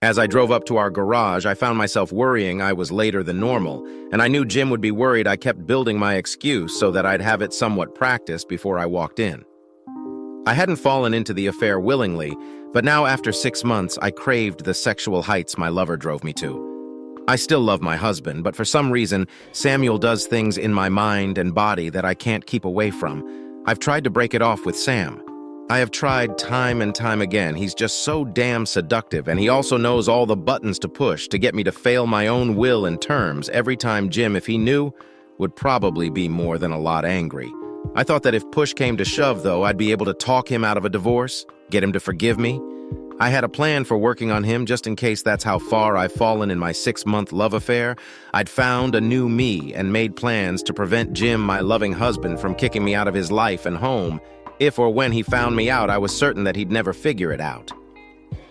As I drove up to our garage, I found myself worrying I was later than normal, and I knew Jim would be worried I kept building my excuse so that I'd have it somewhat practiced before I walked in. I hadn't fallen into the affair willingly, but now after 6 months, I craved the sexual heights my lover drove me to. I still love my husband, but for some reason, Samuel does things in my mind and body that I can't keep away from. I've tried to break it off with Sam. I have tried time and time again. He's just so damn seductive, and he also knows all the buttons to push to get me to fail my own will and terms every time. Jim, if he knew, would probably be more than a lot angry. I thought that if push came to shove, though, I'd be able to talk him out of a divorce, get him to forgive me. I had a plan for working on him just in case that's how far I've fallen in my 6-month love affair. I'd found a new me and made plans to prevent Jim, my loving husband, from kicking me out of his life and home. If or when he found me out, I was certain that he'd never figure it out.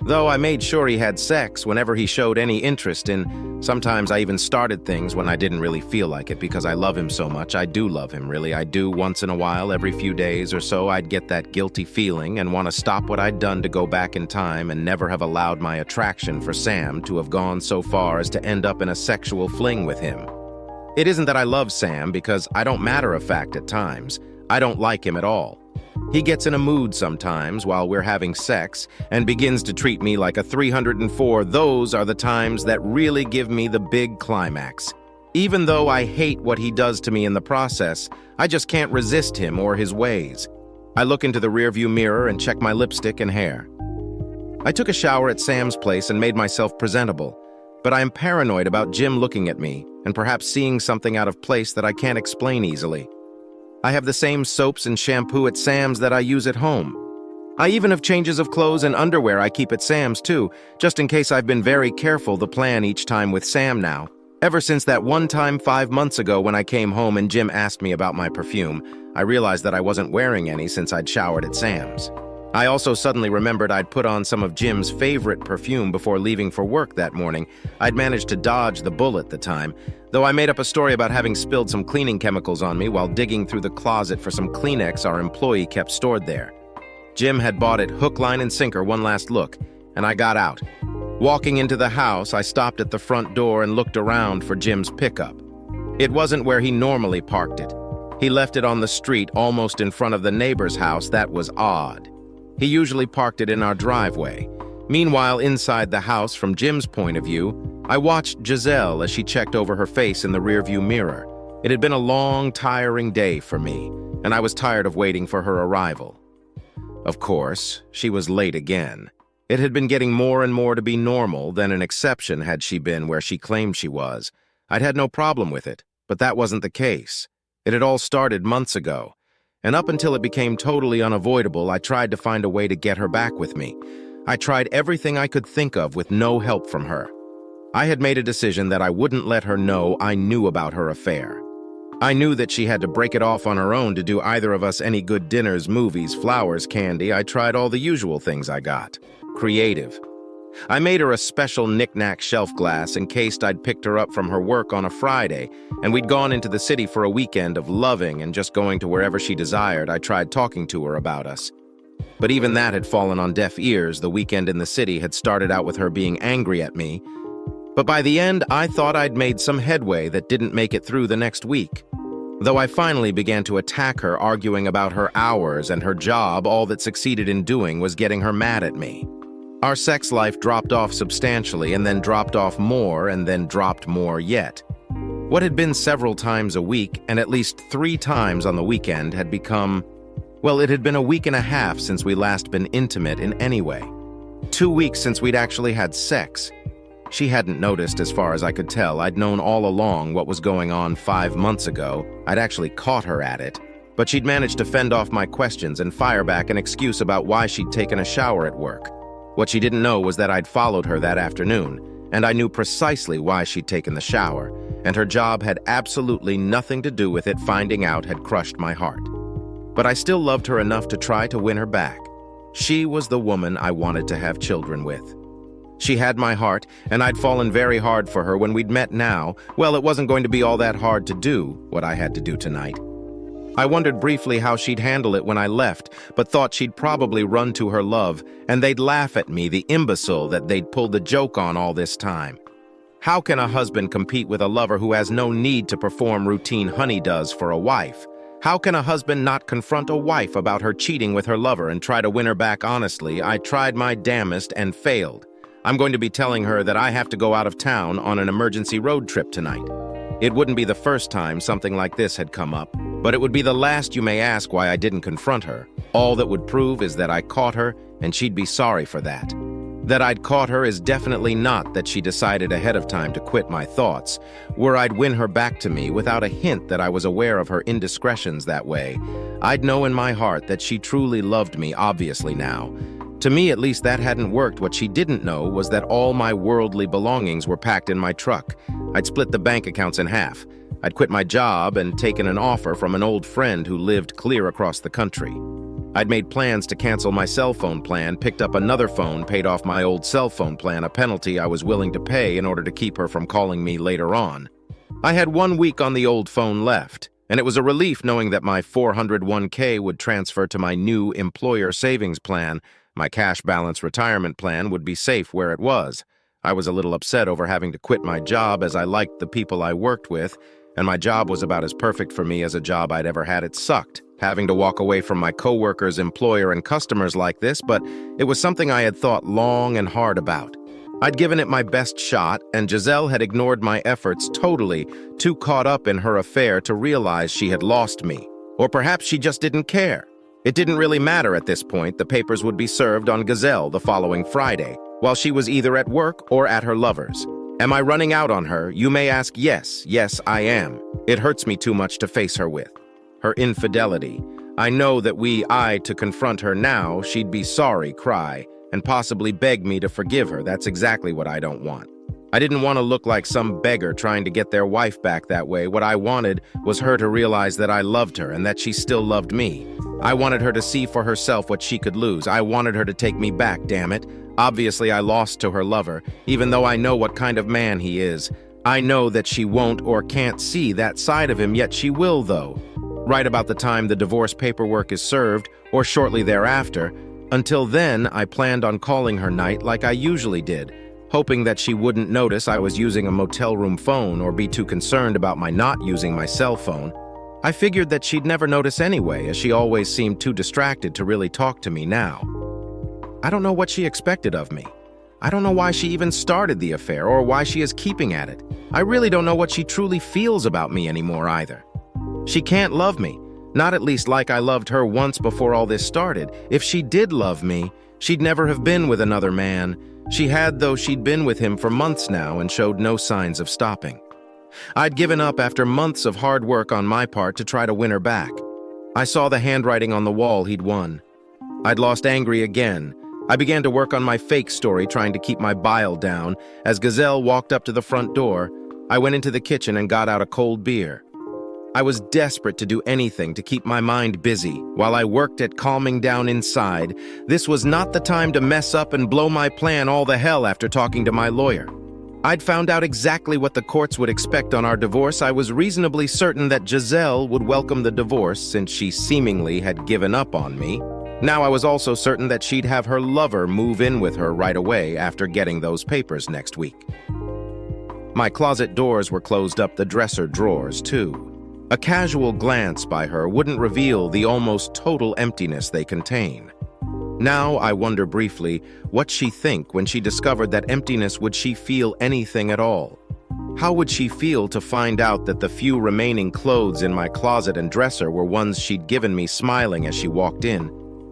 Though I made sure he had sex whenever he showed any interest in. Sometimes I even started things when I didn't really feel like it because I love him so much. I do love him, really. I do. Once in a while, every few days or so, I'd get that guilty feeling and want to stop what I'd done to go back in time and never have allowed my attraction for Sam to have gone so far as to end up in a sexual fling with him. It isn't that I love Sam, because I don't matter of fact at times. I don't like him at all. He gets in a mood sometimes while we're having sex and begins to treat me like a 304. Those are the times that really give me the big climax. Even though I hate what he does to me in the process, I just can't resist him or his ways. I look into the rearview mirror and check my lipstick and hair. I took a shower at Sam's place and made myself presentable, but I am paranoid about Jim looking at me and perhaps seeing something out of place that I can't explain easily. I have the same soaps and shampoo at Sam's that I use at home. I even have changes of clothes and underwear I keep at Sam's too, just in case. I've been very careful to plan each time with Sam now. Ever since that one time 5 months ago when I came home and Jim asked me about my perfume, I realized that I wasn't wearing any since I'd showered at Sam's. I also suddenly remembered I'd put on some of Jim's favorite perfume before leaving for work that morning. I'd managed to dodge the bullet the time, though I made up a story about having spilled some cleaning chemicals on me while digging through the closet for some Kleenex our employee kept stored there. Jim had bought it hook, line, and sinker one last look, and I got out. Walking into the house, I stopped at the front door and looked around for Jim's pickup. It wasn't where he normally parked it. He left it on the street almost in front of the neighbor's house. That was odd. He usually parked it in our driveway. Meanwhile, inside the house, from Jim's point of view, I watched Giselle as she checked over her face in the rearview mirror. It had been a long, tiring day for me, and I was tired of waiting for her arrival. Of course, she was late again. It had been getting more and more to be normal than an exception had she been where she claimed she was. I'd had no problem with it, but that wasn't the case. It had all started months ago. And up until it became totally unavoidable, I tried to find a way to get her back with me. I tried everything I could think of with no help from her. I had made a decision that I wouldn't let her know I knew about her affair. I knew that she had to break it off on her own to do either of us any good dinners, movies, flowers, candy. I tried all the usual things I got. Creative. I made her a special knick-knack shelf glass in case I'd picked her up from her work on a Friday, and we'd gone into the city for a weekend of loving and just going to wherever she desired. I tried talking to her about us. But even that had fallen on deaf ears. The weekend in the city had started out with her being angry at me. But by the end, I thought I'd made some headway that didn't make it through the next week. Though I finally began to attack her, arguing about her hours and her job, all that succeeded in doing was getting her mad at me. Our sex life dropped off substantially, and then dropped off more, and then dropped more yet. What had been several times a week, and at least 3 times on the weekend, had become, well, it had been a week and a half since we last been intimate in any way. 2 weeks since we'd actually had sex. She hadn't noticed as far as I could tell. I'd known all along what was going on 5 months ago. I'd actually caught her at it. But she'd managed to fend off my questions and fire back an excuse about why she'd taken a shower at work. What she didn't know was that I'd followed her that afternoon, and I knew precisely why she'd taken the shower, and her job had absolutely nothing to do with it. Finding out had crushed my heart. But I still loved her enough to try to win her back. She was the woman I wanted to have children with. She had my heart, and I'd fallen very hard for her when we'd met now. Well, it wasn't going to be all that hard to do what I had to do tonight. I wondered briefly how she'd handle it when I left, but thought she'd probably run to her love, and they'd laugh at me, the imbecile that they'd pulled the joke on all this time. How can a husband compete with a lover who has no need to perform routine honey does for a wife? How can a husband not confront a wife about her cheating with her lover and try to win her back honestly? I tried my damnedest and failed. I'm going to be telling her that I have to go out of town on an emergency road trip tonight. It wouldn't be the first time something like this had come up, but it would be the last. You may ask why I didn't confront her. All that would prove is that I caught her, and she'd be sorry for that. That I'd caught her is definitely not that she decided ahead of time to quit my thoughts, where I'd win her back to me without a hint that I was aware of her indiscretions that way. I'd know in my heart that she truly loved me, obviously now. To me, at least, that hadn't worked. What she didn't know was that all my worldly belongings were packed in my truck. I'd split the bank accounts in half. I'd quit my job and taken an offer from an old friend who lived clear across the country. I'd made plans to cancel my cell phone plan, picked up another phone, paid off my old cell phone plan, a penalty I was willing to pay in order to keep her from calling me later on. I had 1 week on the old phone left, and it was a relief knowing that my 401k would transfer to my new employer savings plan. My cash balance retirement plan would be safe where it was. I was a little upset over having to quit my job as I liked the people I worked with, and my job was about as perfect for me as a job I'd ever had. It sucked, having to walk away from my coworkers, employer, and customers like this, but it was something I had thought long and hard about. I'd given it my best shot, and Giselle had ignored my efforts totally, too caught up in her affair to realize she had lost me. Or perhaps she just didn't care. It didn't really matter at this point. The papers would be served on Giselle the following Friday, while she was either at work or at her lover's. Am I running out on her? You may ask. Yes, I am. It hurts me too much to face her with. Her infidelity. I know that to confront her now, she'd be sorry, cry, and possibly beg me to forgive her. That's exactly what I don't want. I didn't want to look like some beggar trying to get their wife back that way. What I wanted was her to realize that I loved her and that she still loved me. I wanted her to see for herself what she could lose. I wanted her to take me back, damn it. Obviously, I lost to her lover, even though I know what kind of man he is. I know that she won't or can't see that side of him, yet she will, though. Right about the time the divorce paperwork is served, or shortly thereafter. Until then, I planned on calling her night like I usually did, hoping that she wouldn't notice I was using a motel room phone or be too concerned about my not using my cell phone. I figured that she'd never notice anyway, as she always seemed too distracted to really talk to me now. I don't know what she expected of me. I don't know why she even started the affair or why she is keeping at it. I really don't know what she truly feels about me anymore either. She can't love me, not at least like I loved her once before all this started. If she did love me, she'd never have been with another man. She had, though she'd been with him for months now and showed no signs of stopping. I'd given up after months of hard work on my part to try to win her back. I saw the handwriting on the wall he'd won. I'd lost angry again. I began to work on my fake story, trying to keep my bile down. As Giselle walked up to the front door, I went into the kitchen and got out a cold beer. I was desperate to do anything to keep my mind busy while I worked at calming down inside. This was not the time to mess up and blow my plan all the hell after talking to my lawyer. I'd found out exactly what the courts would expect on our divorce. I was reasonably certain that Giselle would welcome the divorce since she seemingly had given up on me. Now I was also certain that she'd have her lover move in with her right away after getting those papers next week. My closet doors were closed up, the dresser drawers too. A casual glance by her wouldn't reveal the almost total emptiness they contain. Now I wonder briefly, what'd she think when she discovered that emptiness? Would she feel anything at all? How would she feel to find out that the few remaining clothes in my closet and dresser were ones she'd given me, smiling as she walked in?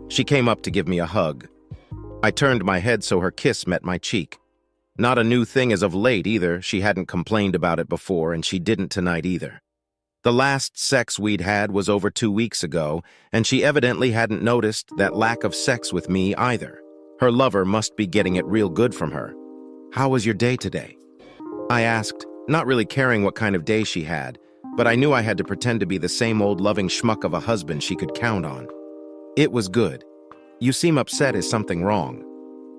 She came up to give me a hug. I turned my head so her kiss met my cheek. Not a new thing as of late either. She hadn't complained about it before, and she didn't tonight either. The last sex we'd had was over 2 weeks ago, and she evidently hadn't noticed that lack of sex with me either. Her lover must be getting it real good from her. How was your day today? I asked, not really caring what kind of day she had, but I knew I had to pretend to be the same old loving schmuck of a husband she could count on. It was good. You seem upset. Is something wrong?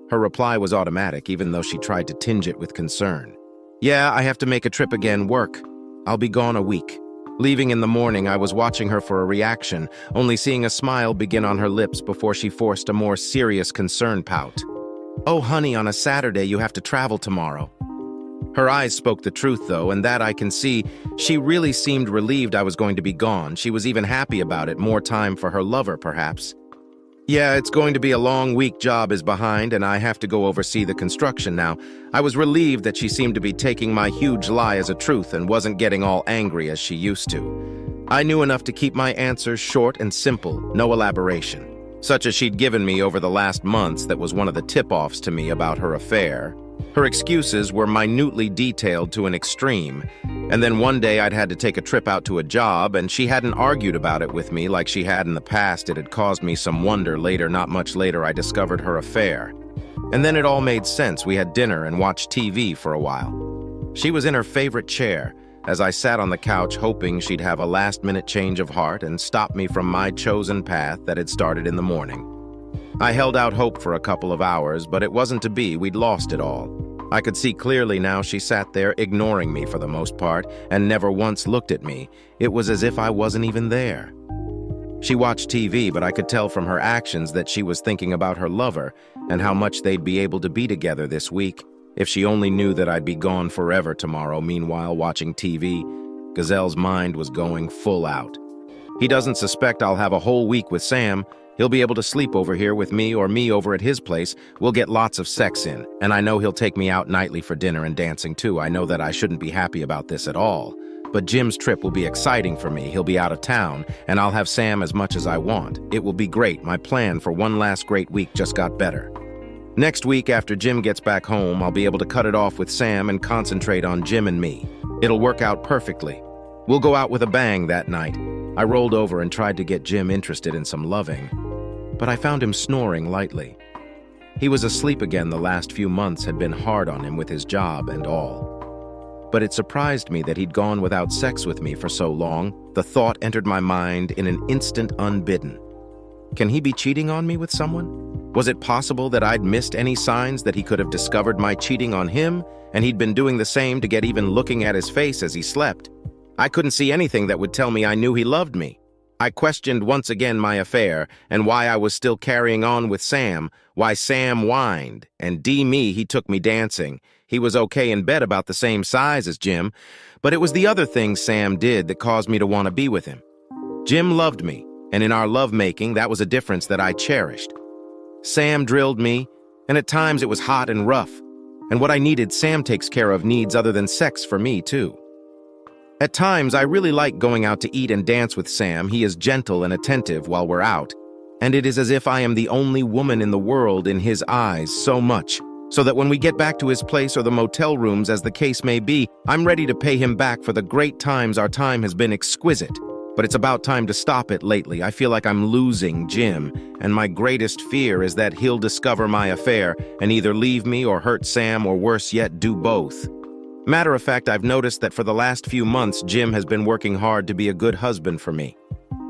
Her reply was automatic, even though she tried to tinge it with concern. Yeah, I have to make a trip again, work. I'll be gone a week. Leaving in the morning, I was watching her for a reaction, only seeing a smile begin on her lips before she forced a more serious concern pout. "Oh, honey, on a Saturday you have to travel tomorrow." Her eyes spoke the truth, though, and that I can see. She really seemed relieved I was going to be gone. She was even happy about it, more time for her lover, perhaps. "Yeah, it's going to be a long week. Job is behind, and I have to go oversee the construction now." I was relieved that she seemed to be taking my huge lie as a truth and wasn't getting all angry as she used to. I knew enough to keep my answers short and simple, no elaboration, such as she'd given me over the last months that was one of the tip-offs to me about her affair. Her excuses were minutely detailed to an extreme, and then one day I'd had to take a trip out to a job, and she hadn't argued about it with me like she had in the past. It had caused me some wonder. Later, not much later, I discovered her affair. And then it all made sense. We had dinner and watched TV for a while. She was in her favorite chair, as I sat on the couch hoping she'd have a last-minute change of heart and stop me from my chosen path that had started in the morning. I held out hope for a couple of hours, but it wasn't to be. We'd lost it all. I could see clearly now she sat there ignoring me for the most part and never once looked at me. It was as if I wasn't even there. She watched TV, but I could tell from her actions that she was thinking about her lover and how much they'd be able to be together this week. If she only knew that I'd be gone forever tomorrow. Meanwhile, watching TV, Gazelle's mind was going full out. "He doesn't suspect I'll have a whole week with Sam. He'll be able to sleep over here with me or me over at his place. We'll get lots of sex in, and I know he'll take me out nightly for dinner and dancing too. I know that I shouldn't be happy about this at all. But Jim's trip will be exciting for me. He'll be out of town, and I'll have Sam as much as I want. It will be great. My plan for one last great week just got better. Next week, after Jim gets back home, I'll be able to cut it off with Sam and concentrate on Jim and me. It'll work out perfectly. We'll go out with a bang that night." I rolled over and tried to get Jim interested in some loving, but I found him snoring lightly. He was asleep again. The last few months had been hard on him with his job and all. But it surprised me that he'd gone without sex with me for so long. The thought entered my mind in an instant unbidden. Can he be cheating on me with someone? Was it possible that I'd missed any signs that he could have discovered my cheating on him, and he'd been doing the same to get even looking at his face as he slept? I couldn't see anything that would tell me I knew he loved me. I questioned once again my affair and why I was still carrying on with Sam, why Sam whined, and me, he took me dancing. He was okay in bed, about the same size as Jim, but it was the other things Sam did that caused me to want to be with him. Jim loved me, and in our lovemaking, that was a difference that I cherished. Sam drilled me, and at times it was hot and rough, and what I needed, Sam takes care of needs other than sex for me, too. At times, I really like going out to eat and dance with Sam. He is gentle and attentive while we're out, and it is as if I am the only woman in the world in his eyes, so much, so that when we get back to his place or the motel rooms, as the case may be, I'm ready to pay him back for the great times. Our time has been exquisite, but it's about time to stop it lately. I feel like I'm losing Jim, and my greatest fear is that he'll discover my affair and either leave me or hurt Sam, or worse yet, do both. Matter of fact, I've noticed that for the last few months, Jim has been working hard to be a good husband for me.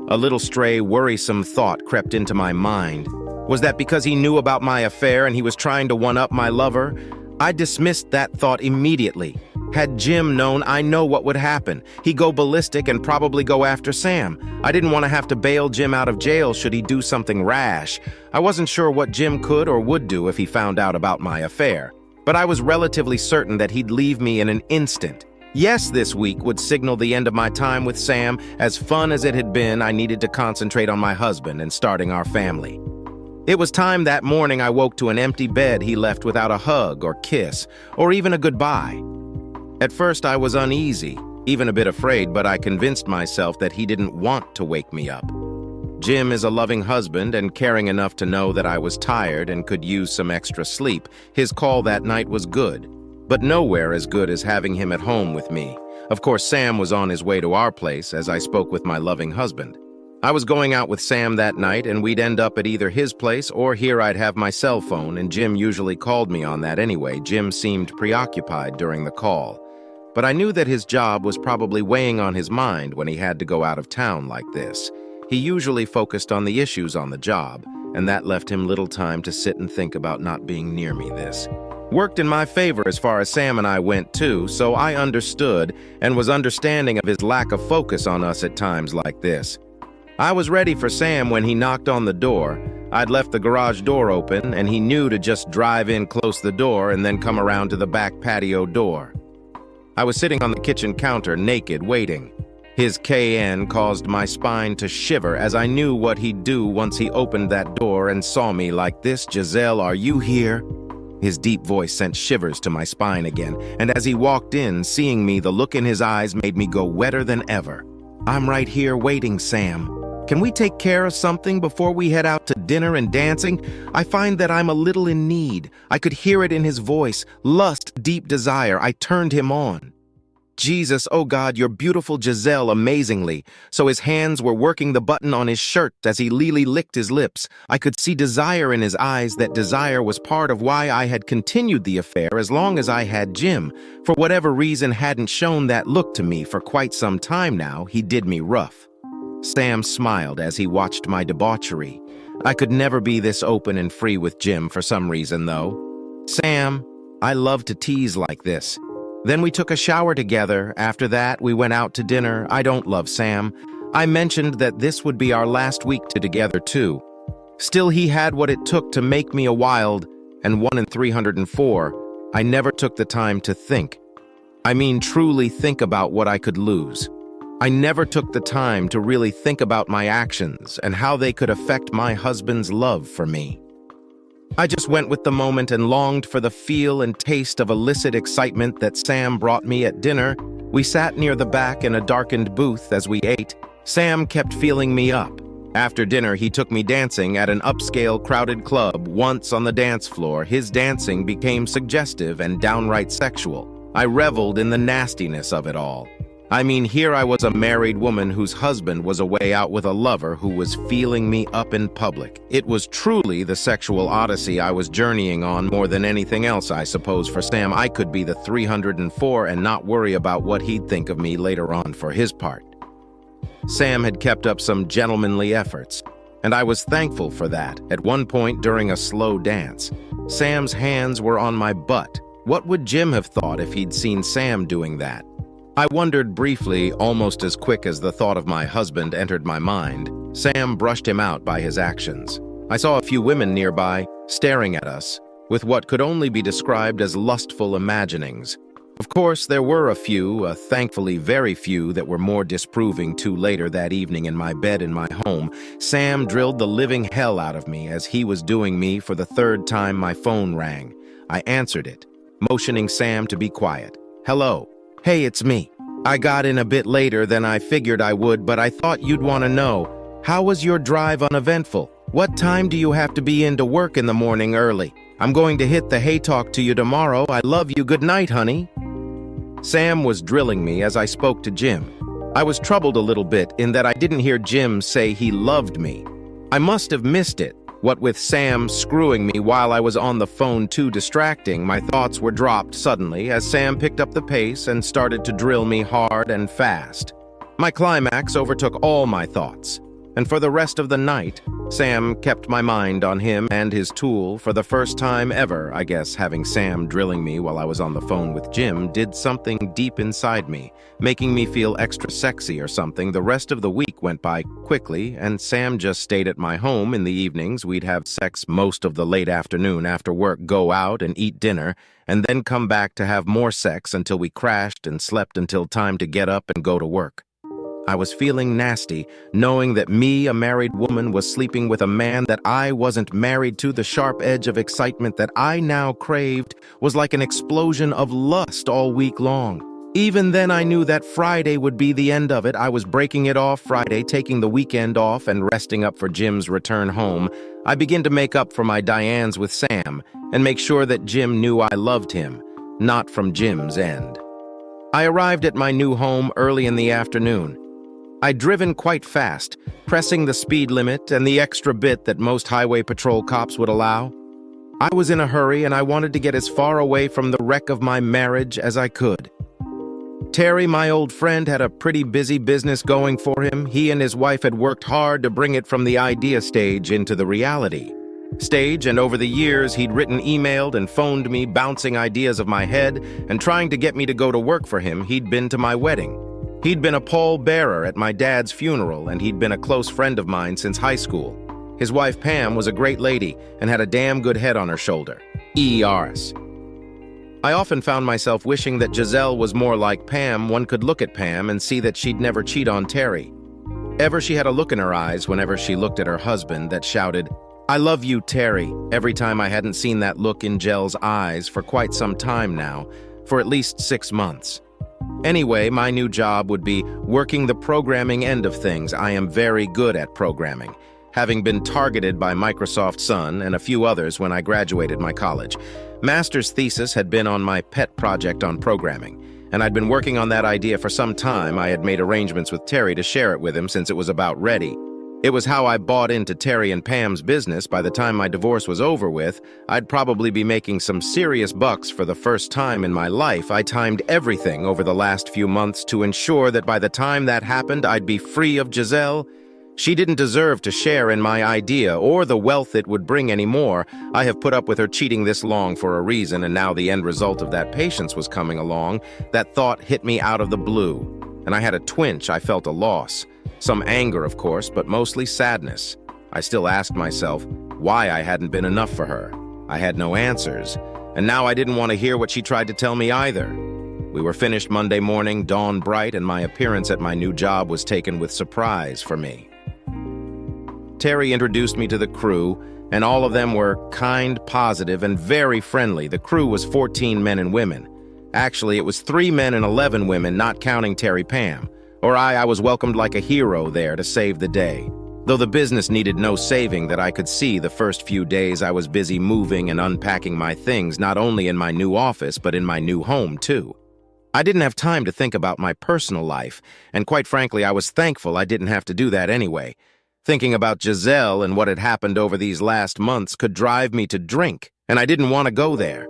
A little stray, worrisome thought crept into my mind. Was that because he knew about my affair and he was trying to one-up my lover? I dismissed that thought immediately. Had Jim known, I know what would happen. He'd go ballistic and probably go after Sam. I didn't want to have to bail Jim out of jail should he do something rash. I wasn't sure what Jim could or would do if he found out about my affair. But I was relatively certain that he'd leave me in an instant. Yes, this week would signal the end of my time with Sam. As fun as it had been, I needed to concentrate on my husband and starting our family. It was time that morning I woke to an empty bed he left without a hug or kiss, or even a goodbye. At first I was uneasy, even a bit afraid, but I convinced myself that he didn't want to wake me up. Jim is a loving husband and caring enough to know that I was tired and could use some extra sleep. His call that night was good, but nowhere as good as having him at home with me. Of course, Sam was on his way to our place as I spoke with my loving husband. I was going out with Sam that night, and we'd end up at either his place or here. I'd have my cell phone, and Jim usually called me on that anyway. Jim seemed preoccupied during the call, but I knew that his job was probably weighing on his mind when he had to go out of town like this. He usually focused on the issues on the job, and that left him little time to sit and think about not being near me this. worked in my favor as far as Sam and I went too, so I understood and was understanding of his lack of focus on us at times like this. I was ready for Sam when he knocked on the door. I'd left the garage door open, and he knew to just drive in close the door and then come around to the back patio door. I was sitting on the kitchen counter, naked, waiting. His KN caused my spine to shiver as I knew what he'd do once he opened that door and saw me like this. "Giselle, are you here?" His deep voice sent shivers to my spine again, and as he walked in, seeing me, the look in his eyes made me go wetter than ever. "I'm right here waiting, Sam. Can we take care of something before we head out to dinner and dancing? I find that I'm a little in need." I could hear it in his voice. Lust, deep desire. I turned him on. "Jesus, oh God, you're beautiful, Giselle, amazingly." So his hands were working the button on his shirt as he licked his lips. I could see desire in his eyes. That desire was part of why I had continued the affair as long as I had Jim. For whatever reason, hadn't shown that look to me for quite some time now. He did me rough. Sam smiled as he watched my debauchery. I could never be this open and free with Jim for some reason, though. "Sam, I love to tease like this." Then we took a shower together. After that, we went out to dinner. I don't love Sam. I mentioned that this would be our last week together, too. Still, he had what it took to make me a wild, and 1 in 304. I never took the time to think. I mean, truly think about what I could lose. I never took the time to really think about my actions and how they could affect my husband's love for me. I just went with the moment and longed for the feel and taste of illicit excitement that Sam brought me at dinner. We sat near the back in a darkened booth as we ate. Sam kept feeling me up. After dinner, he took me dancing at an upscale crowded club. Once on the dance floor, his dancing became suggestive and downright sexual. I reveled in the nastiness of it all. I mean, here I was, a married woman whose husband was away out with a lover who was feeling me up in public. It was truly the sexual odyssey I was journeying on more than anything else, I suppose. For Sam, I could be the 304 and not worry about what he'd think of me later on for his part. Sam had kept up some gentlemanly efforts, and I was thankful for that. At one point during a slow dance, Sam's hands were on my butt. What would Jim have thought if he'd seen Sam doing that? I wondered briefly, almost as quick as the thought of my husband entered my mind. Sam brushed him out by his actions. I saw a few women nearby, staring at us, with what could only be described as lustful imaginings. Of course, there were a few, thankfully very few, that were more disproving to later that evening in my bed in my home. Sam drilled the living hell out of me as he was doing me. For the third time, my phone rang. I answered it, motioning Sam to be quiet. "Hello. Hey, it's me. I got in a bit later than I figured I would, but I thought you'd want to know. How was your drive uneventful? What time do you have to be into work in the morning early? I'm going to hit the hay talk to you tomorrow. I love you. Good night, honey." Sam was drilling me as I spoke to Jim. I was troubled a little bit in that I didn't hear Jim say he loved me. I must have missed it. What with Sam screwing me while I was on the phone, too distracting, my thoughts were dropped suddenly as Sam picked up the pace and started to drill me hard and fast. My climax overtook all my thoughts, and for the rest of the night, Sam kept my mind on him and his tool. For the first time ever, I guess, having Sam drilling me while I was on the phone with Jim did something deep inside me, making me feel extra sexy or something. The rest of the week went by quickly, and Sam just stayed at my home in the evenings. We'd have sex most of the late afternoon after work, go out and eat dinner, and then come back to have more sex until we crashed and slept until time to get up and go to work. I was feeling nasty, knowing that me, a married woman, was sleeping with a man that I wasn't married to. The sharp edge of excitement that I now craved was like an explosion of lust all week long. Even then, I knew that Friday would be the end of it. I was breaking it off Friday, taking the weekend off and resting up for Jim's return home. I began to make up for my Dianes with Sam and make sure that Jim knew I loved him, not from Jim's end. I arrived at my new home early in the afternoon. I'd driven quite fast, pressing the speed limit and the extra bit that most highway patrol cops would allow. I was in a hurry and I wanted to get as far away from the wreck of my marriage as I could. Terry, my old friend, had a pretty busy business going for him. He and his wife had worked hard to bring it from the idea stage into the reality. stage, and over the years he'd written, emailed, and phoned me, bouncing ideas of my head and trying to get me to go to work for him. He'd been to my wedding. He'd been a pallbearer at my dad's funeral, and he'd been a close friend of mine since high school. His wife Pam was a great lady and had a damn good head on her shoulder. ERS. I often found myself wishing that Giselle was more like Pam. One could look at Pam and see that she'd never cheat on Terry. Ever she had a look in her eyes whenever she looked at her husband that shouted, "I love you, Terry," every time I hadn't seen that look in Gel's eyes for quite some time now, for at least 6 months. Anyway, my new job would be working the programming end of things. I am very good at programming, having been targeted by Microsoft Sun and a few others when I graduated my college. Master's thesis had been on my pet project on programming, and I'd been working on that idea for some time. I had made arrangements with Terry to share it with him since it was about ready. It was how I bought into Terry and Pam's business. By the time my divorce was over with, I'd probably be making some serious bucks for the first time in my life. I timed everything over the last few months to ensure that by the time that happened, I'd be free of Giselle. She didn't deserve to share in my idea or the wealth it would bring anymore. I have put up with her cheating this long for a reason, and now the end result of that patience was coming along. That thought hit me out of the blue, and I had a twinge. I felt a loss. Some anger, of course, but mostly sadness. I still asked myself why I hadn't been enough for her. I had no answers, and now I didn't want to hear what she tried to tell me either. We were finished Monday morning, dawn bright, and my appearance at my new job was taken with surprise for me. Terry introduced me to the crew, and all of them were kind, positive, and very friendly. The crew was 14 men and women. Actually, it was 3 men and 11 women, not counting Terry Pam. I was welcomed like a hero there to save the day. Though the business needed no saving that I could see the first few days, I was busy moving and unpacking my things, not only in my new office, but in my new home, too. I didn't have time to think about my personal life, and quite frankly, I was thankful I didn't have to do that anyway. Thinking about Giselle and what had happened over these last months could drive me to drink, and I didn't want to go there.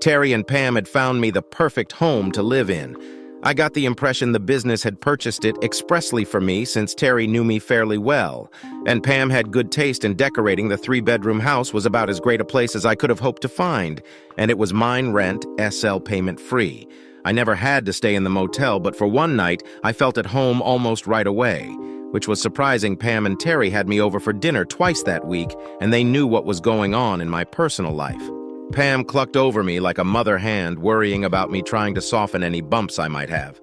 Terry and Pam had found me the perfect home to live in. I got the impression the business had purchased it expressly for me since Terry knew me fairly well, and Pam had good taste in decorating. The 3-bedroom house was about as great a place as I could have hoped to find, and it was mine rent, SL payment free. I never had to stay in the motel, but for one night, I felt at home almost right away, which was surprising. Pam and Terry had me over for dinner twice that week, and they knew what was going on in my personal life. Pam clucked over me like a mother hand, worrying about me, trying to soften any bumps I might have.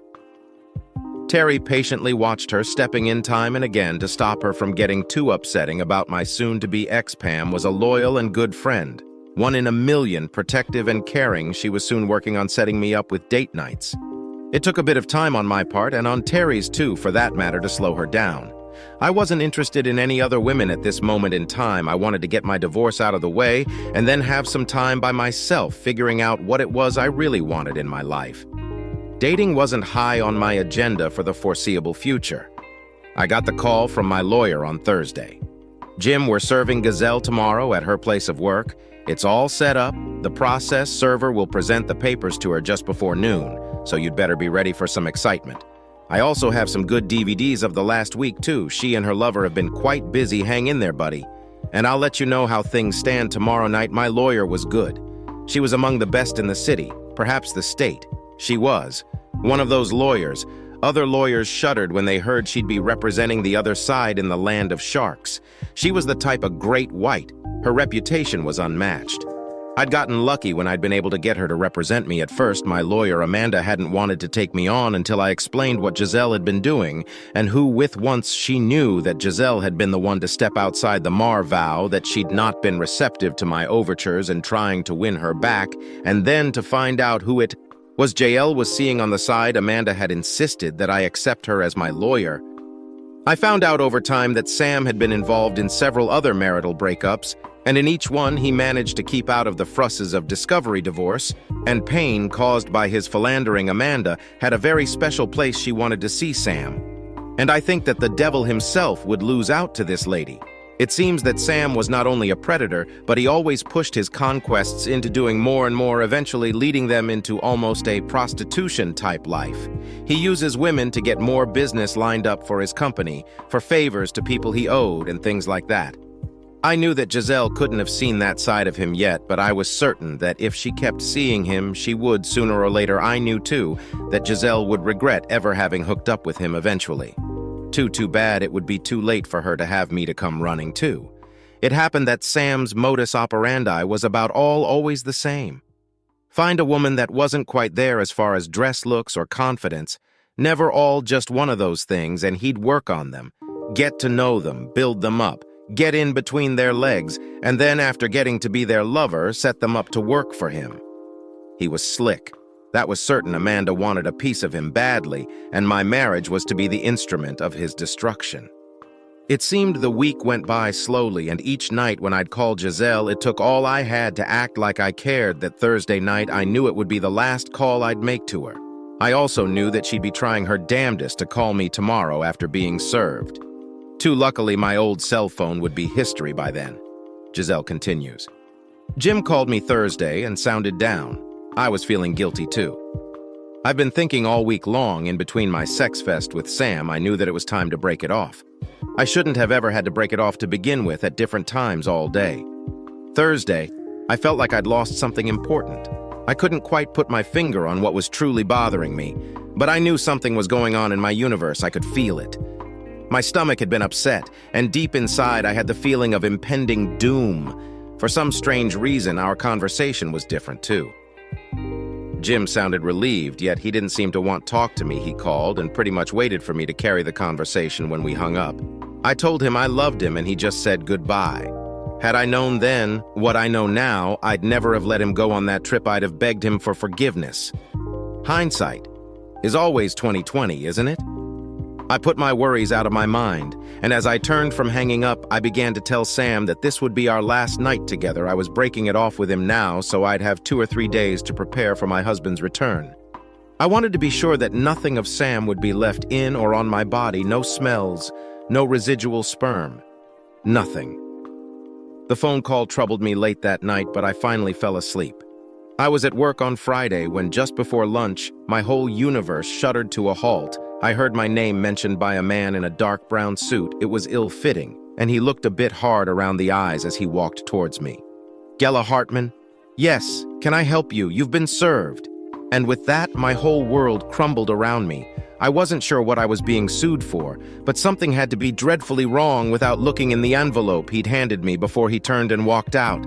Terry patiently watched her, stepping in time and again to stop her from getting too upsetting about my soon-to-be ex. Pam was a loyal and good friend, one in a million, protective and caring. She was soon working on setting me up with date nights. It took a bit of time on my part, and on Terry's too, for that matter, to slow her down. I wasn't interested in any other women at this moment in time. I wanted to get my divorce out of the way and then have some time by myself, figuring out what it was I really wanted in my life. Dating wasn't high on my agenda for the foreseeable future. I got the call from my lawyer on Thursday. "Jim, we're serving Giselle tomorrow at her place of work. It's all set up. The process server will present the papers to her just before noon, so you'd better be ready for some excitement. I also have some good DVDs of the last week, too. She and her lover have been quite busy. Hang in there, buddy. And I'll let you know how things stand tomorrow night." My lawyer was good. She was among the best in the city, perhaps the state. She was. One of those lawyers. Other lawyers shuddered when they heard she'd be representing the other side in the land of sharks. She was the type of great white. Her reputation was unmatched. I'd gotten lucky when I'd been able to get her to represent me. At first, my lawyer, Amanda, hadn't wanted to take me on until I explained what Giselle had been doing, and who with once she knew that Giselle had been the one to step outside the Mar vow, that she'd not been receptive to my overtures and trying to win her back, and then to find out who it was JL was seeing on the side. Amanda had insisted that I accept her as my lawyer. I found out over time that Sam had been involved in several other marital breakups, and in each one he managed to keep out of the frusses of discovery divorce, and pain caused by his philandering. Amanda had a very special place she wanted to see Sam. And I think that the devil himself would lose out to this lady. It seems that Sam was not only a predator, but he always pushed his conquests into doing more and more, eventually leading them into almost a prostitution-type life. He uses women to get more business lined up for his company, for favors to people he owed, and things like that. I knew that Giselle couldn't have seen that side of him yet, but I was certain that if she kept seeing him, she would sooner or later. I knew, too, that Giselle would regret ever having hooked up with him eventually. Too bad it would be too late for her to have me to come running, too. It happened that Sam's modus operandi was about always the same. Find a woman that wasn't quite there as far as dress looks or confidence, never all just one of those things, and he'd work on them, get to know them, build them up, get in between their legs, and then after getting to be their lover, set them up to work for him. He was slick. That was certain. Amanda wanted a piece of him badly, and my marriage was to be the instrument of his destruction. It seemed the week went by slowly, and each night when I'd call Giselle, it took all I had to act like I cared. That Thursday night, I knew it would be the last call I'd make to her. I also knew that she'd be trying her damnedest to call me tomorrow after being served. Luckily, my old cell phone would be history by then. Giselle continues. Jim called me Thursday and sounded down. I was feeling guilty too. I've been thinking all week long in between my sex fest with Sam. I knew that it was time to break it off. I shouldn't have ever had to break it off to begin with at different times all day. Thursday, I felt like I'd lost something important. I couldn't quite put my finger on what was truly bothering me, but I knew something was going on in my universe. I could feel it. My stomach had been upset, and deep inside I had the feeling of impending doom. For some strange reason, our conversation was different too. Jim sounded relieved, yet he didn't seem to want to talk to me. He called and pretty much waited for me to carry the conversation when we hung up. I told him I loved him, and he just said goodbye. Had I known then what I know now, I'd never have let him go on that trip. I'd have begged him for forgiveness. Hindsight is always 20/20, isn't it? I put my worries out of my mind, and as I turned from hanging up, I began to tell Sam that this would be our last night together. I was breaking it off with him now, so I'd have 2 or 3 days to prepare for my husband's return. I wanted to be sure that nothing of Sam would be left in or on my body, no smells, no residual sperm, nothing. The phone call troubled me late that night, but I finally fell asleep. I was at work on Friday when, just before lunch, my whole universe shuddered to a halt. I heard my name mentioned by a man in a dark brown suit. It was ill-fitting, and he looked a bit hard around the eyes as he walked towards me. Gella Hartman? Yes, can I help you? You've been served. And with that, my whole world crumbled around me. I wasn't sure what I was being sued for, but something had to be dreadfully wrong without looking in the envelope he'd handed me before he turned and walked out.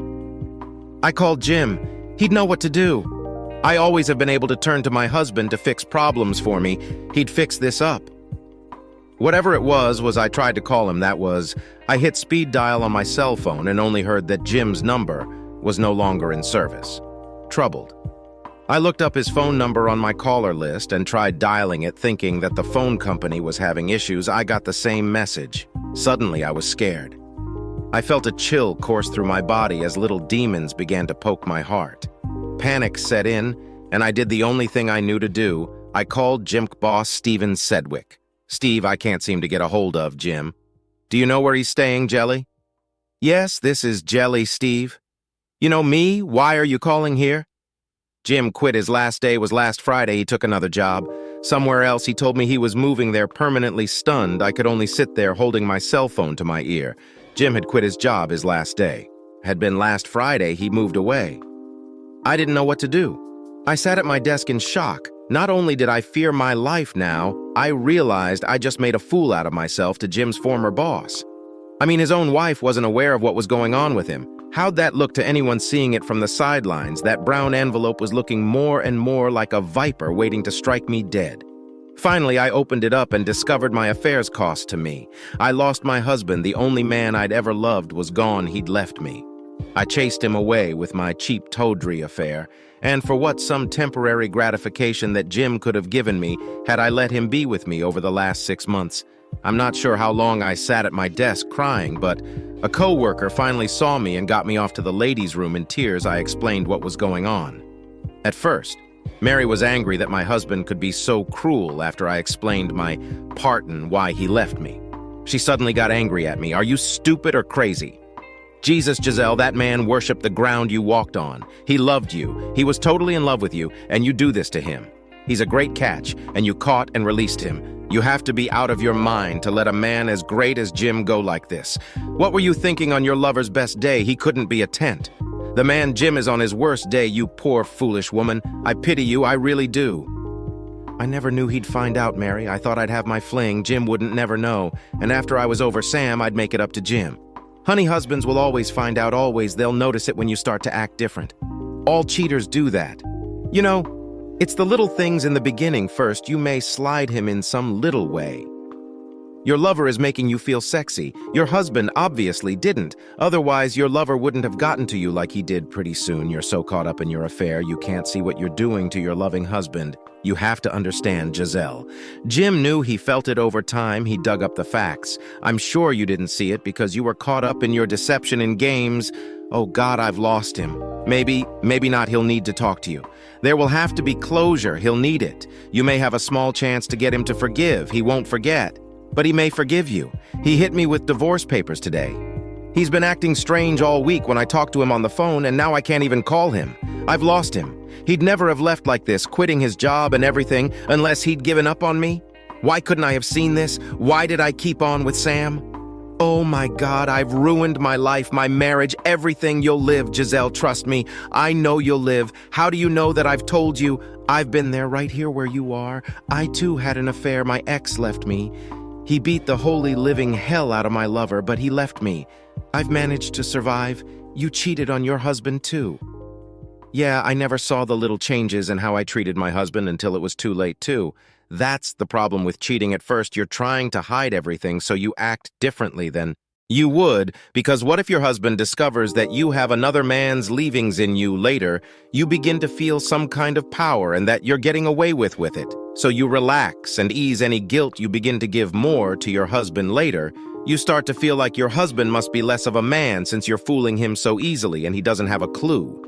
I called Jim. He'd know what to do. I always have been able to turn to my husband to fix problems for me. He'd fix this up. Whatever it was I tried to call him. I hit speed dial on my cell phone and only heard that Jim's number was no longer in service. Troubled. I looked up his phone number on my caller list and tried dialing it, thinking that the phone company was having issues. I got the same message. Suddenly, I was scared. I felt a chill course through my body as little demons began to poke my heart. Panic set in, and I did the only thing I knew to do. I called Jim boss Steven Sedgwick. Steve, I can't seem to get a hold of Jim. Do you know where he's staying, Jelly? Yes, this is Jelly, Steve. You know me? Why are you calling here? Jim quit. His last day was last Friday. He took another job. Somewhere else. He told me he was moving there permanently. Stunned, I could only sit there holding my cell phone to my ear. Jim had quit his job his last day. Had been last Friday. He moved away. I didn't know what to do. I sat at my desk in shock. Not only did I fear my life now, I realized I just made a fool out of myself to Jim's former boss. I mean, his own wife wasn't aware of what was going on with him. How'd that look to anyone seeing it from the sidelines? That brown envelope was looking more and more like a viper waiting to strike me dead. Finally, I opened it up and discovered my affairs cost to me. I lost my husband. The only man I'd ever loved was gone. He'd left me. I chased him away with my cheap tawdry affair, and for what some temporary gratification that Jim could have given me had I let him be with me over the last 6 months. I'm not sure how long I sat at my desk crying, but a coworker finally saw me and got me off to the ladies' room in tears. I explained what was going on. At first, Mary was angry that my husband could be so cruel after I explained my part and why he left me. She suddenly got angry at me. Are you stupid or crazy? Jesus, Giselle, that man worshipped the ground you walked on. He loved you. He was totally in love with you, and you do this to him. He's a great catch, and you caught and released him. You have to be out of your mind to let a man as great as Jim go like this. What were you thinking on your lover's best day? He couldn't be a tent. The man Jim is on his worst day, you poor foolish woman. I pity you, I really do. I never knew he'd find out, Mary. I thought I'd have my fling, Jim wouldn't never know, and after I was over Sam, I'd make it up to Jim. Honey husbands will always find out, always. They'll notice it when you start to act different. All cheaters do that. You know, it's the little things in the beginning first. You may slide him in some little way. Your lover is making you feel sexy. Your husband obviously didn't. Otherwise, your lover wouldn't have gotten to you like he did pretty soon. You're so caught up in your affair, you can't see what you're doing to your loving husband. You have to understand Giselle. Jim knew he felt it over time. He dug up the facts. I'm sure you didn't see it because you were caught up in your deception in games. Oh God, I've lost him. Maybe not. He'll need to talk to you. There will have to be closure. He'll need it. You may have a small chance to get him to forgive. He won't forget. But he may forgive you. He hit me with divorce papers today. He's been acting strange all week when I talked to him on the phone, and now I can't even call him. I've lost him. He'd never have left like this, quitting his job and everything, unless he'd given up on me. Why couldn't I have seen this? Why did I keep on with Sam? Oh my God, I've ruined my life, my marriage, everything. You'll live, Giselle, trust me. I know you'll live. How do you know that I've told you? I've been there right here where you are. I too had an affair. My ex left me. He beat the holy living hell out of my lover, but he left me. I've managed to survive. You cheated on your husband too. Yeah, I never saw the little changes in how I treated my husband until it was too late too. That's the problem with cheating at first. You're trying to hide everything so you act differently than you would, because what if your husband discovers that you have another man's leavings in you later? You begin to feel some kind of power and that you're getting away with it. So you relax and ease any guilt. You begin to give more to your husband later. You start to feel like your husband must be less of a man since you're fooling him so easily and he doesn't have a clue.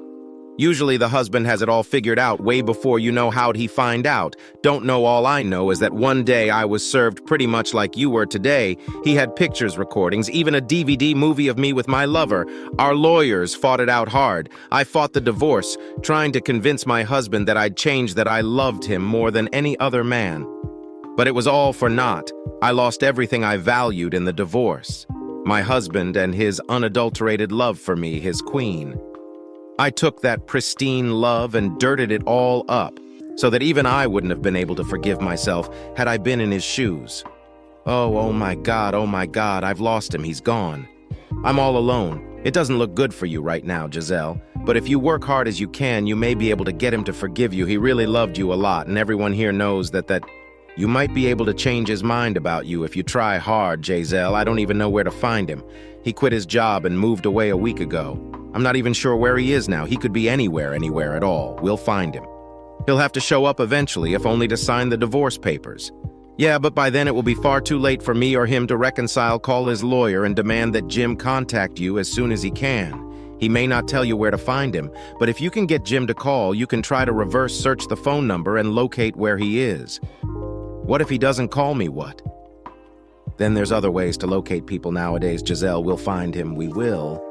Usually the husband has it all figured out way before you know how'd he find out. Don't know. All I know is that one day I was served pretty much like you were today. He had pictures, recordings, even a DVD movie of me with my lover. Our lawyers fought it out hard. I fought the divorce, trying to convince my husband that I'd changed, that I loved him more than any other man. But it was all for naught. I lost everything I valued in the divorce. My husband and his unadulterated love for me, his queen. I took that pristine love and dirted it all up, so that even I wouldn't have been able to forgive myself had I been in his shoes. Oh my God, I've lost him, he's gone. I'm all alone. It doesn't look good for you right now, Giselle, but if you work hard as you can, you may be able to get him to forgive you. He really loved you a lot, and everyone here knows that you might be able to change his mind about you if you try hard, Giselle. I don't even know where to find him. He quit his job and moved away a week ago. I'm not even sure where he is now. He could be anywhere at all. We'll find him. He'll have to show up eventually, if only to sign the divorce papers. Yeah, but by then it will be far too late for me or him to reconcile. Call his lawyer and demand that Jim contact you as soon as he can. He may not tell you where to find him, but if you can get Jim to call, you can try to reverse search the phone number and locate where he is. What if he doesn't call me, what? Then there's other ways to locate people nowadays, Giselle. We'll find him, we will.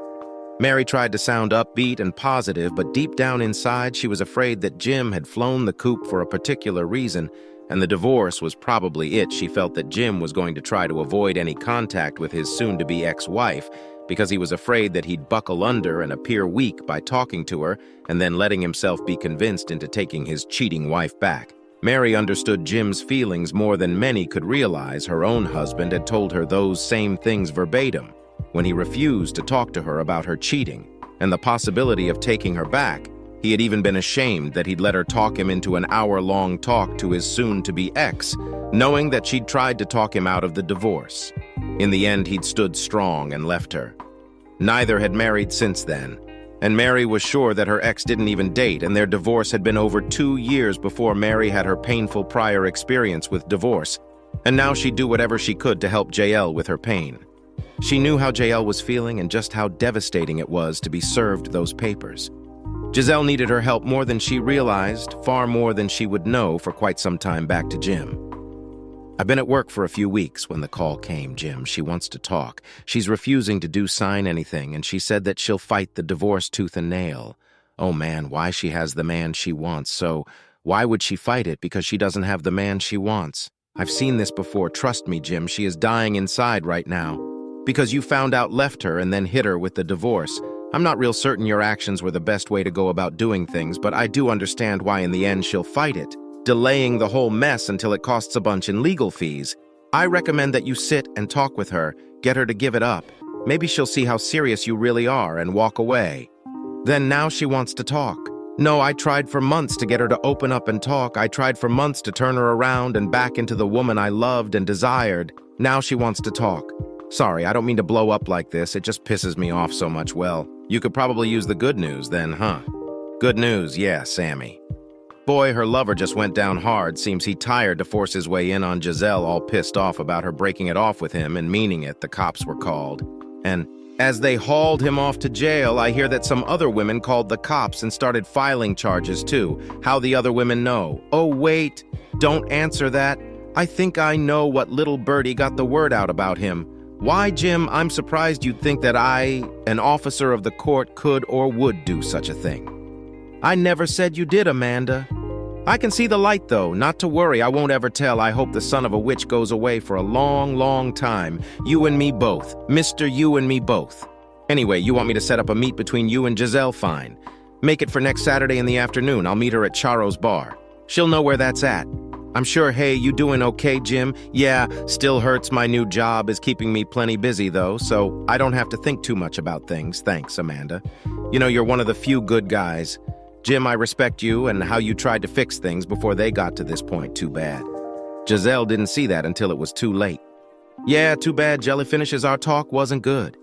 Mary tried to sound upbeat and positive, but deep down inside, she was afraid that Jim had flown the coop for a particular reason, and the divorce was probably it. She felt that Jim was going to try to avoid any contact with his soon-to-be ex-wife because he was afraid that he'd buckle under and appear weak by talking to her and then letting himself be convinced into taking his cheating wife back. Mary understood Jim's feelings more than many could realize. Her own husband had told her those same things verbatim when he refused to talk to her about her cheating and the possibility of taking her back. He had even been ashamed that he'd let her talk him into an hour-long talk to his soon-to-be ex, knowing that she'd tried to talk him out of the divorce. In the end, he'd stood strong and left her. Neither had married since then, and Mary was sure that her ex didn't even date, and their divorce had been over 2 years before Mary had her painful prior experience with divorce, and now she'd do whatever she could to help JL with her pain. She knew how JL was feeling and just how devastating it was to be served those papers. Giselle needed her help more than she realized, far more than she would know for quite some time back to Jim. I've been at work for a few weeks when the call came, Jim. She wants to talk. She's refusing to sign anything, and she said that she'll fight the divorce tooth and nail. Oh man, why? She has the man she wants, so why would she fight it? Because she doesn't have the man she wants. I've seen this before. Trust me, Jim, she is dying inside right now. Because you found out left her and then hit her with the divorce. I'm not real certain your actions were the best way to go about doing things, but I do understand why in the end she'll fight it, delaying the whole mess until it costs a bunch in legal fees. I recommend that you sit and talk with her, get her to give it up. Maybe she'll see how serious you really are and walk away. Then now she wants to talk. No, I tried for months to get her to open up and talk. I tried for months to turn her around and back into the woman I loved and desired. Now she wants to talk. Sorry, I don't mean to blow up like this. It just pisses me off so much. Well, you could probably use the good news then, huh? Good news, yeah, Sammy. Boy, her lover just went down hard. Seems he tired to force his way in on Giselle, all pissed off about her breaking it off with him and meaning it. The cops were called. And as they hauled him off to jail, I hear that some other women called the cops and started filing charges too. How the other women know? Oh, wait, don't answer that. I think I know what little birdie got the word out about him. Why, Jim, I'm surprised you'd think that I, an officer of the court, could or would do such a thing. I never said you did, Amanda. I can see the light, though. Not to worry, I won't ever tell. I hope the son of a witch goes away for a long, long time. You and me both. Mr. You and me both. Anyway, you want me to set up a meet between you and Giselle? Fine. Make it for next Saturday in the afternoon. I'll meet her at Charo's bar. She'll know where that's at. I'm sure. Hey, you doing okay, Jim? Yeah, still hurts. My new job is keeping me plenty busy, though, so I don't have to think too much about things. Thanks, Amanda. You know, you're one of the few good guys. Jim, I respect you and how you tried to fix things before they got to this point. Too bad. Giselle didn't see that until it was too late. Yeah, too bad. Jelly finishes our talk wasn't good.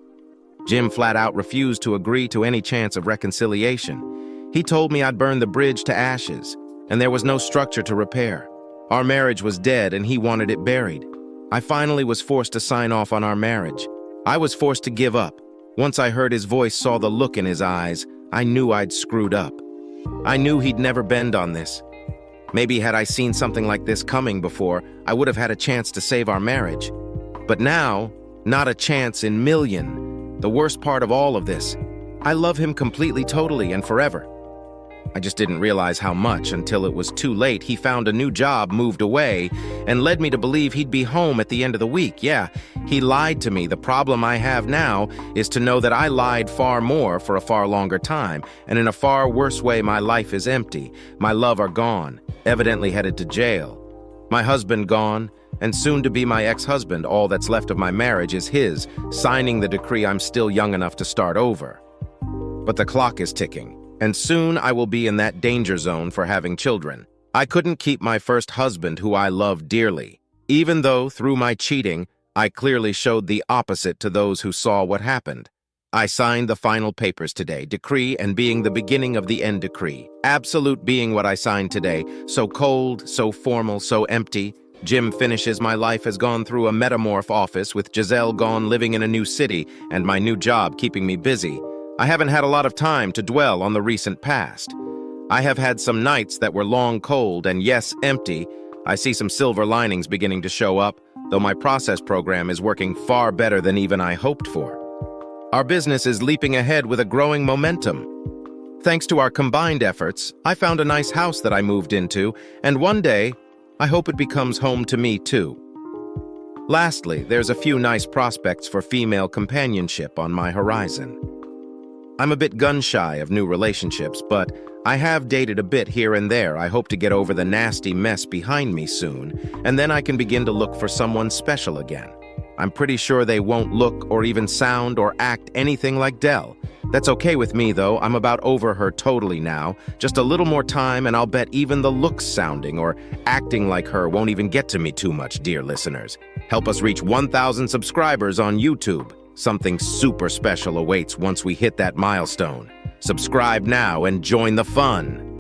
Jim flat out refused to agree to any chance of reconciliation. He told me I'd burn the bridge to ashes, and there was no structure to repair. Our marriage was dead and he wanted it buried. I finally was forced to sign off on our marriage. I was forced to give up. Once I heard his voice, saw the look in his eyes, I knew I'd screwed up. I knew he'd never bend on this. Maybe had I seen something like this coming before, I would have had a chance to save our marriage. But now, not a chance in million. The worst part of all of this, I love him completely, totally, and forever. I just didn't realize how much until it was too late. He found a new job, moved away, and led me to believe he'd be home at the end of the week. Yeah, he lied to me. The problem I have now is to know that I lied far more for a far longer time, and in a far worse way, my life is empty. My love are gone, evidently headed to jail. My husband gone, and soon to be my ex-husband. All that's left of my marriage is his, signing the decree I'm still young enough to start over. But the clock is ticking. And soon I will be in that danger zone for having children. I couldn't keep my first husband, who I loved dearly, even though through my cheating, I clearly showed the opposite to those who saw what happened. I signed the final papers today, decree and being the beginning of the end decree. Absolute being what I signed today, so cold, so formal, so empty. Jim finishes. My life has gone through a metamorph office with Giselle gone, living in a new city, and my new job keeping me busy. I haven't had a lot of time to dwell on the recent past. I have had some nights that were long, cold, and yes, empty. I see some silver linings beginning to show up, though my process program is working far better than even I hoped for. Our business is leaping ahead with a growing momentum. Thanks to our combined efforts, I found a nice house that I moved into, and one day, I hope it becomes home to me too. Lastly, there's a few nice prospects for female companionship on my horizon. I'm a bit gun-shy of new relationships, but I have dated a bit here and there. I hope to get over the nasty mess behind me soon, and then I can begin to look for someone special again. I'm pretty sure they won't look or even sound or act anything like Dell. That's okay with me, though. I'm about over her totally now. Just a little more time, and I'll bet even the looks sounding or acting like her won't even get to me too much, dear listeners. Help us reach 1,000 subscribers on YouTube. Something super special awaits once we hit that milestone. Subscribe now and join the fun.